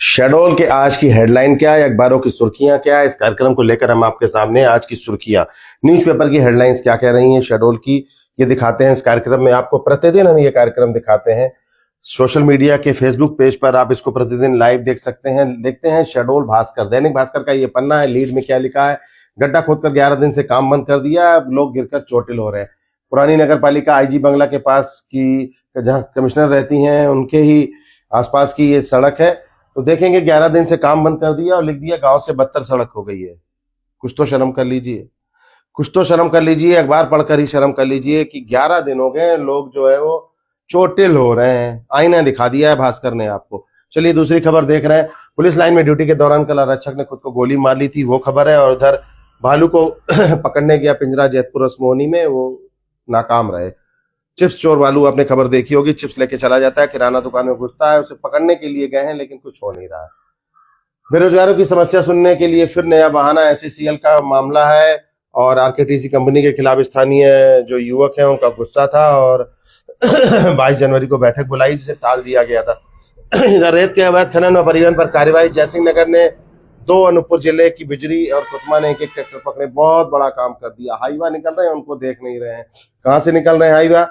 शहडोल के आज की हेडलाइन क्या है, अखबारों की सुर्खियां क्या है, इस कार्यक्रम को लेकर हम आपके सामने आज की सुर्खियां, न्यूज़पेपर की हेडलाइंस क्या कह रही हैं शहडोल की, ये दिखाते हैं इस कार्यक्रम में। आपको प्रतिदिन हम ये कार्यक्रम दिखाते हैं सोशल मीडिया के फेसबुक पेज पर, आप इसको प्रतिदिन लाइव देख सकते हैं। देखते हैं शहडोल भास्कर, दैनिक भास्कर का ये पन्ना है। लीड में क्या लिखा है, गड्ढा खोदकर 11 दिन से काम बंद कर दिया, अब लोग गिरकर चोटिल हो रहे हैं। पुरानी नगर पालिका आईजी बंगला के पास की, जहां कमिश्नर रहती हैं, उनके ही आसपास की ये सड़क है। तो देखेंगे 11 दिन से काम बंद कर दिया और लिख दिया गांव से बदतर सड़क हो गई है। कुछ तो शर्म कर लीजिए, कुछ तो शर्म कर लीजिए, अखबार पढ़कर ही शर्म कर लीजिए कि 11 दिन हो गए, लोग जो है वो चोटिल हो रहे हैं। आईना दिखा दिया है भास्कर ने आपको। चलिए दूसरी खबर देख रहे हैं। पुलिस लाइन में ड्यूटी के दौरान कल आरक्षक ने खुद को गोली मार ली थी, वो खबर है। और उधर भालू को पकड़ने गया पिंजरा जैतपुर असमोहनी में, वो नाकाम रहे। चिप्स चोर भालू, आपने खबर देखी होगी, चिप्स लेके चला जाता है, किराना दुकान में घुसता है, उसे पकड़ने के लिए गए हैं लेकिन कुछ हो नहीं रहा है। बेरोजगारों की समस्या सुनने के लिए फिर नया बहाना, एसईसीएल का मामला है और आरकेटीसी कंपनी के खिलाफ स्थानीय जो युवक हैं उनका गुस्सा था और 22 जनवरी को बैठक बुलाई जिसे टाल दिया गया था। इधर रेत के अवैध खनन और परिवहन पर कार्रवाई, जयसिंह नगर ने 2, अनूपपुर जिले की बिजरी और कुतमा ने एक ट्रैक्टर पकड़े, बहुत बड़ा काम कर दिया। हाईवा निकल रहे हैं, उनको देख नहीं रहे हैं। कहां से निकल रहे हैं हाईवा?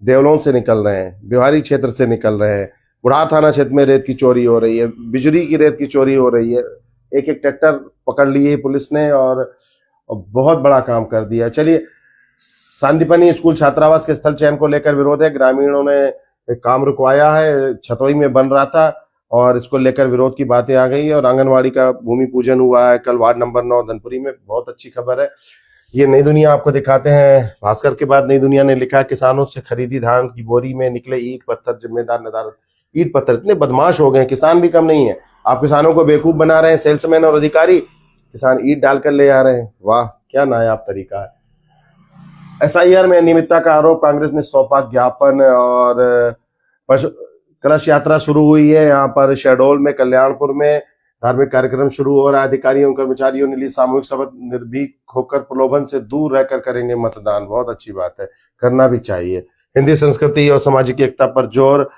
देवलों से निकल रहे हैं, बिहारी क्षेत्र से निकल रहे हैं। बुढ़ार थाना क्षेत्र में रेत की चोरी हो रही है, बिजली की रेत की चोरी हो रही है। एक ट्रैक्टर पकड़ लिए पुलिस ने और बहुत बड़ा काम कर दिया। चलिए, सांदीपनी स्कूल छात्रावास के स्थल चयन को लेकर विरोध है, ग्रामीणों ने एक काम रुकवाया है, छतोई में बन रहा था और इसको लेकर विरोध की बातें आ गई। और आंगनवाड़ी का भूमि पूजन हुआ है कल वार्ड नंबर 9 धनपुरी में, बहुत अच्छी खबर है। ये नई दुनिया आपको दिखाते हैं। भास्कर के बाद नई दुनिया ने लिखा, किसानों से खरीदी धान की बोरी में निकले ईंट पत्थर, जिम्मेदार नदारत। ईंट पत्थर इतने बदमाश हो गए, किसान भी कम नहीं है। आप किसानों को बेवकूफ बना रहे हैं, सेल्समैन और अधिकारी, किसान ईंट डालकर ले आ रहे हैं। वाह, क्या नायाब तरीका है। एसआईआर में अनियमितता का आरोप, कांग्रेस ने सौंपा ज्ञापन। और कलश यात्रा शुरू हुई है यहाँ पर शहडोल में, कल्याणपुर में धार्मिक कार्यक्रम शुरू हो रहा है। अधिकारियों कर्मचारियों ने ली सामूहिक शपथ, निर्भीक होकर प्रलोभन से दूर रहकर करेंगे मतदान। बहुत अच्छी बात है, करना भी चाहिए। हिंदी संस्कृति और सामाजिक एकता पर जोर,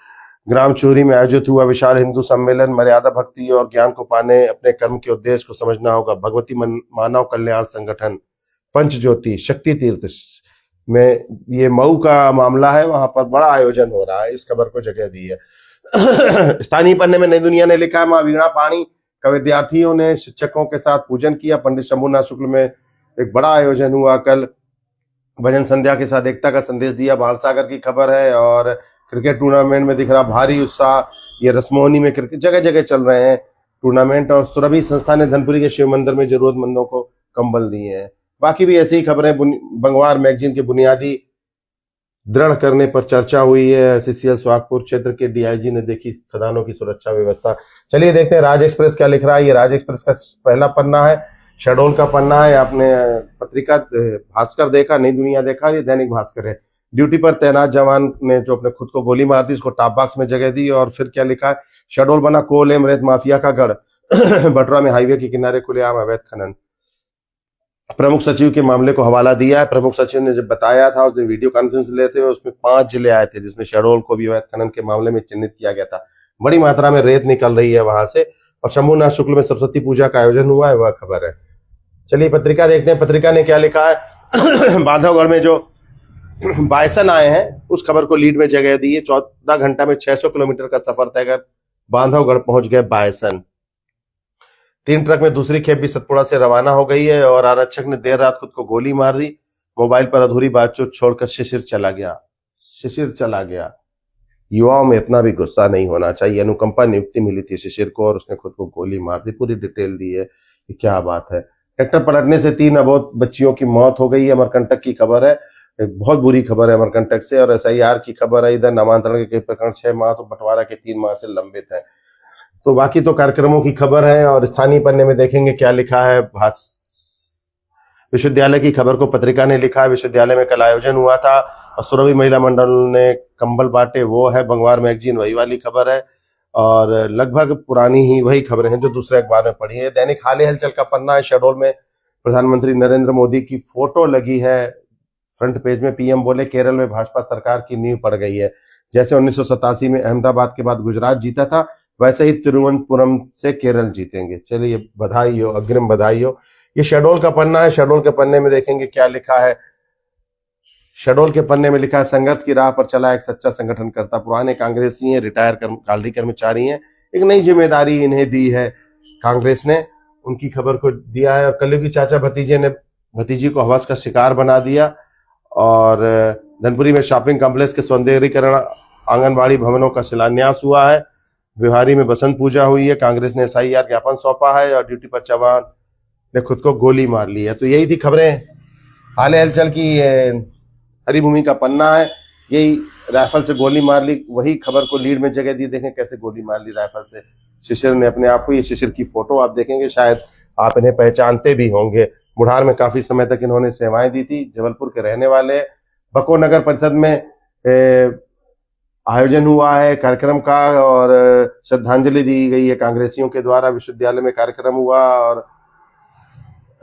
ग्राम चूरी में आयोजित हुआ विशाल हिंदू सम्मेलन। मर्यादा, भक्ति और ज्ञान को पाने अपने कर्म के उद्देश्य को समझना होगा। भगवती मानव कल्याण संगठन पंच ज्योति शक्ति तीर्थ में ये मऊ का मामला है, वहां पर बड़ा आयोजन हो रहा है, इस खबर को जगह दी है। स्थानीय पन्ने में नई दुनिया ने लिखा है, मां वीणा पाणी का विद्यार्थियों ने शिक्षकों के साथ पूजन किया। पंडित शंभुनाथ शुक्ल में एक बड़ा आयोजन हुआ कल, भजन संध्या के साथ एकता का संदेश दिया। बाणसागर की खबर है। और क्रिकेट टूर्नामेंट में दिख रहा भारी उत्साह, ये रसमोहनी में क्रिकेट जगह जगह चल रहे हैं टूर्नामेंट। और सुरभि संस्था ने धनपुरी के शिव मंदिर में जरूरतमंदों को कंबल दिए हैं। बाकी भी ऐसी ही खबरें। बंगवार मैगजीन के बुनियादी दृढ़ करने पर चर्चा हुई है। एसईसीएल सुहागपुर क्षेत्र के डीआईजी ने देखी खदानों की सुरक्षा व्यवस्था। चलिए देखते हैं राज एक्सप्रेस क्या लिख रहा है। ये राज एक्सप्रेस का पहला पन्ना है, शहडोल का पन्ना है। आपने पत्रिका भास्कर देखा, नई दुनिया देखा, ये दैनिक भास्कर है। ड्यूटी पर तैनात जवान ने जो अपने खुद को गोली मार दी, उसको टॉप बॉक्स में जगह दी। और फिर क्या लिखा है, शहडोल बना कोल एवं रेत माफिया का गढ़। बटरा में हाईवे के किनारे खुलेआम अवैध खनन। प्रमुख सचिव के मामले को हवाला दिया है। प्रमुख सचिव ने जब बताया था, उस दिन वीडियो कॉन्फ्रेंस लेते हुए उसमें 5 जिले आए थे, जिसमें शहडोल को भी अवैध खनन के मामले में चिन्हित किया गया था। बड़ी मात्रा में रेत निकल रही है वहां से। और शंभुनाथ शुक्ल में सरस्वती पूजा का आयोजन हुआ है, वह खबर है। चलिए पत्रिका देखते हैं, पत्रिका ने क्या लिखा है। बांधवगढ़ में जो बायसन आए हैं, उस खबर को लीड में जगह दी है। 14 घंटा में 600 किलोमीटर का सफर तय कर बांधवगढ़ पहुंच गए बायसन। 3 ट्रक में दूसरी खेप भी सतपुड़ा से रवाना हो गई है। और आरक्षक ने देर रात खुद को गोली मार दी, मोबाइल पर अधूरी बातचीत छोड़कर शिशिर चला गया। शिशिर चला गया। युवाओं में इतना भी गुस्सा नहीं होना चाहिए। अनुकंपा नियुक्ति मिली थी शिशिर को और उसने खुद को गोली मार दी। पूरी डिटेल दी है, ये क्या बात है। ट्रैक्टर पलटने से 3 अबोध बच्चियों की मौत हो गई है, अमरकंटक की खबर है। एक बहुत बुरी खबर है अमरकंटक से। और एसआईआर की खबर है। इधर नामांतरण के प्रकरण 6 माह तो बंटवारा के 3 माह से लंबित है। तो बाकी तो कार्यक्रमों की खबर है। और स्थानीय पन्ने में देखेंगे क्या लिखा है। विश्वविद्यालय की खबर को पत्रिका ने लिखा है। विश्वविद्यालय में कल आयोजन हुआ था और सुरभि महिला मंडल ने कंबल बांटे, वो है बंगवार मैगजीन, वही वाली खबर है। और लगभग पुरानी ही वही खबरें हैं जो दूसरे अखबार में पढ़ी है। दैनिक हाल हलचल का पन्ना है। शहडोल में प्रधानमंत्री नरेंद्र मोदी की फोटो लगी है फ्रंट पेज में। पीएम बोले, केरल में भाजपा सरकार की नींव पड़ गई है। जैसे 1987 में अहमदाबाद के बाद गुजरात जीता था, वैसे ही तिरुवनंतपुरम से केरल जीतेंगे। चलिए, बधाई हो, अग्रिम बधाई हो। ये शहडोल का पन्ना है। शहडोल के पन्ने में देखेंगे क्या लिखा है। शहडोल के पन्ने में लिखा है, संघर्ष की राह पर चला एक सच्चा संगठनकर्ता, पुराने कांग्रेसी हैं, रिटायर कालरी कर्मचारी हैं, एक नई जिम्मेदारी इन्हें दी है कांग्रेस ने, उनकी खबर को दिया है। और कलयुगी चाचा भतीजे ने भतीजी को हवस का शिकार बना दिया। और धनपुरी में शॉपिंग कॉम्प्लेक्स के सौंदर्यीकरण, आंगनबाड़ी भवनों का शिलान्यास हुआ है। बिहारी में बसंत पूजा हुई है। कांग्रेस ने SIR ज्ञापन सौंपा है और ड्यूटी पर चौहान ने खुद को गोली मार ली है। तो यही थी खबरें हाल हलचल की। हरिभूमि का पन्ना है, यही राइफल से गोली मार ली, वही खबर को लीड में जगह दी। देखें कैसे गोली मार ली राइफल से शिशिर ने अपने आप को। ये शिशिर की फोटो आप देखेंगे, शायद आप इन्हें पहचानते भी होंगे। बुढ़ार में काफी समय तक इन्होंने सेवाएं दी थी। जबलपुर के रहने वाले। बको नगर परिषद में आयोजन हुआ है कार्यक्रम का और श्रद्धांजलि दी गई है कांग्रेसियों के द्वारा। विश्वविद्यालय में कार्यक्रम हुआ और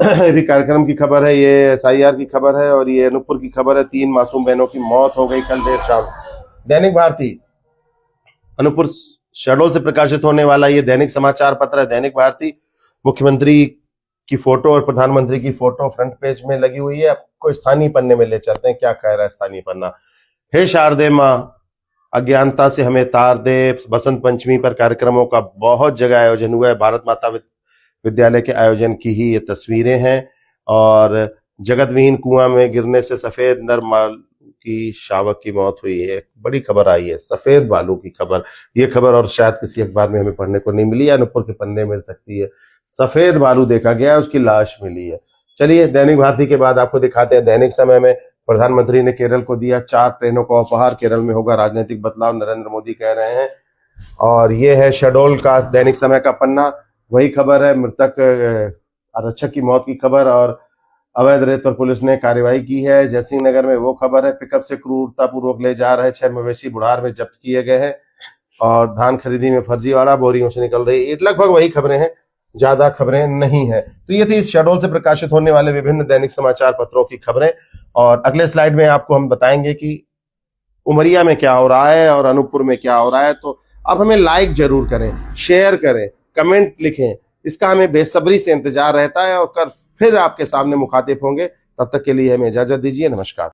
ये भी कार्यक्रम की खबर है। ये SIR की खबर है और ये अनूपपुर की खबर है। 3 मासूम बहनों की मौत हो गई कल देर शाम। दैनिक भारती, अनूपपुर शहडोल से प्रकाशित होने वाला ये दैनिक समाचार पत्र है दैनिक भारती। मुख्यमंत्री की फोटो और प्रधानमंत्री की फोटो फ्रंट पेज में लगी हुई है। आपको स्थानीय पन्ने में ले चलते हैं, क्या कह रहा है स्थानीय पन्ना। हे शारदे माँ, अज्ञानता से हमें तार दे। बसंत पंचमी पर कार्यक्रमों का बहुत जगह आयोजन हुआ है। भारत माता विद्यालय के आयोजन की ही ये तस्वीरें हैं। और जगतविहीन कुआं में गिरने से सफेद नर माल की शावक की मौत हुई है। बड़ी खबर आई है, सफेद बालू की खबर। ये खबर और शायद किसी अखबार में हमें पढ़ने को नहीं मिली, या अनूपपुर के पन्ने मिल सकती है। सफेद बालू देखा गया है, उसकी लाश मिली है। चलिए, दैनिक भारती के बाद आपको दिखाते हैं दैनिक समय में। प्रधानमंत्री ने केरल को दिया 4 ट्रेनों का उपहार। केरल में होगा राजनीतिक बदलाव, नरेंद्र मोदी कह रहे हैं। और ये है शहडोल का दैनिक समय का पन्ना। वही खबर है, मृतक आरक्षक की मौत की खबर। और अवैध रेत पर पुलिस ने कार्रवाई की है। जयसिंह नगर में वो खबर है, पिकअप से क्रूरतापूर्वक ले जा रहे 6 मवेशी बुढ़ार में जब्त किए गए हैं। और धान खरीदी में फर्जीवाड़ा, बोरियों से निकल रही। लगभग वही खबरें हैं, ज्यादा खबरें नहीं है। तो ये थी शहडोल से प्रकाशित होने वाले विभिन्न दैनिक समाचार पत्रों की खबरें। और अगले स्लाइड में आपको हम बताएंगे कि उमरिया में क्या हो रहा है और अनूपपुर में क्या हो रहा है। तो आप हमें लाइक जरूर करें, शेयर करें, कमेंट लिखें, इसका हमें बेसब्री से इंतजार रहता है। और फिर आपके सामने मुखातिब होंगे। तब तक के लिए हमें इजाजत दीजिए। नमस्कार।